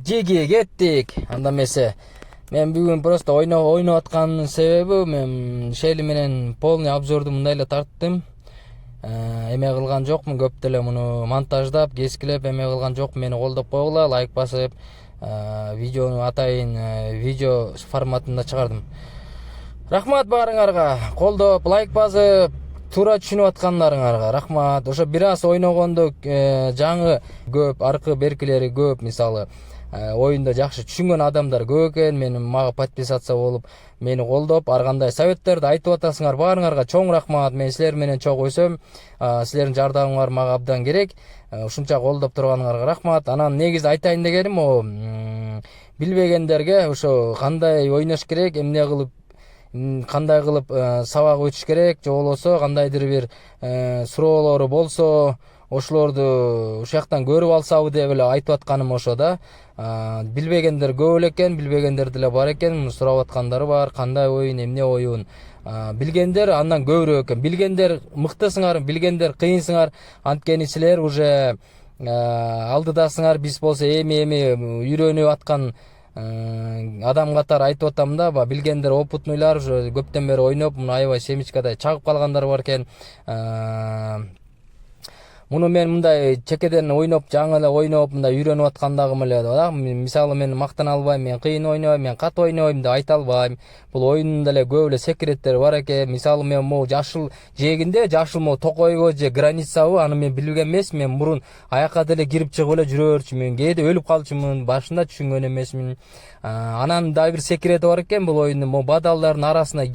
Жеге кеттик. Анда эмесе. Мен бүгүн просто ойноп атканын себеби мен Шели менен полный обзорду мындай эле тарттым. Эме кылган жокмун, көп деле муну монтаждап, кескилеп эме кылган жокмун. Мени колдоп койгула, лайк басып, видеону атайын видео форматында чыгардым. Рахмат баарыңарга. Колдоп, лайк басып, туура түшүнүп аткандарыңарга рахмат. Ошо бир аз ойногондо жаңы көп, аркы беркилери көп, мисалы оюнда жакшы түшүнгөн адамдар көп экен. Мага подписаться болуп, мени колдоп, ар кандай советтерди айтып атасыңар. Баарыңарга чоң рахмат. Мен силер менен чогуу өсөм. Силердин жардамыңар мага абдан керек. Ушунча колдоп турганыңарга рахмат. Анан негизи айтайын дегеним билбегендерге ошо кандай ойнош керек, эмне кылып кандай кылып сабак өтүш керек, же болбосо кандайдыр бир суроолору болсо ошолорду ушул жактан көрүп алсабы деп эле айтып атканым ошо да. Билбегендер көп эле экен, билбегендер деле бар экен, сурап аткандары бар. Кандай оюн, эмне оюн? Билгендер андан көбүрөөк экен. Билгендер мыктысыңар, билгендер кыйынсыңар. Анткени силер уже алдыдасыңар. Биз болсо эми үйрөнүп аткан адам катары айтып атам да. Билгендер, опытныйлар уже көптөн бери ойноп, муну аябай семечкадай чагып калгандар бар экен. Муну мен мындай чекеден ойноп, жаңы эле ойноп, мындай үйрөнүп аткандагым эле да. Мисалы мен мактана албайм, мен кыйын ойнойм, мен кат ойнойм деп айта албайм. Бул оюндун деле көп эле секреттери бар экен. Мисалы мен могу жашыл жээгинде, жашыл могу токойго же границабы, аны мен билген эмесмин. Мен мурун аякка деле кирип чыгып эле жүрө берчүмүн. Кээде өлүп калчумун, башында түшүнгөн эмесмин. Анан дагы бир секрети бар экен бул оюндун. Могу бадалдардын арасына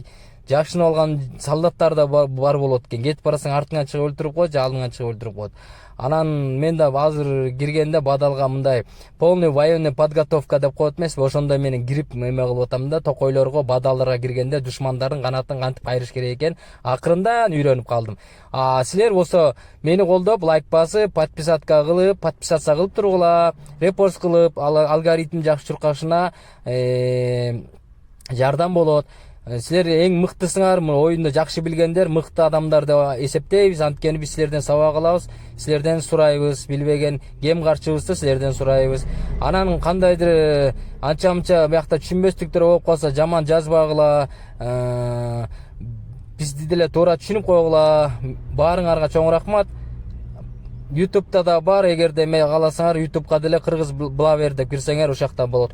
жашынып алган солдаттар да бар болот экен. Кетип барасаң артыңан чыгып өлтүрүп коет, же алдыңан чыгып өлтүрүп коет. Анан мен да азыр киргенде бадалга мындай полный военный подготовка деп коет эмеспи? Ошондой менен кирип эме кылып атам да, токойлорго, бадалдарга киргенде душмандардын канатын кантип кайрыш керек экен акырындан үйрөнүп калдым. Силер болсо мени колдоп, лайк басып, подписация кылып тургула, репост кылып, алгоритм жакшы чуркашына жардам болот. Силер эң мыктысыңар, оюнду жакшы билгендер, мыкты адамдар деп эсептейбиз. Анткени биз силерден сабак алабыз, силерден сурайбыз, билбеген кем карчыбызды силерден сурайбыз. Анан кандайдыр анча-мынча биякта түшүнбөстүктөр болуп калса жаман жазбагыла, бизди деле туура түшүнүп койгула. Баарыңарга чоң рахмат. YouTube'да да бар, эгерде эме кааласаңар, YouTube'га деле Кыргыз Блавер деп кирсеңер ошол жакта болот.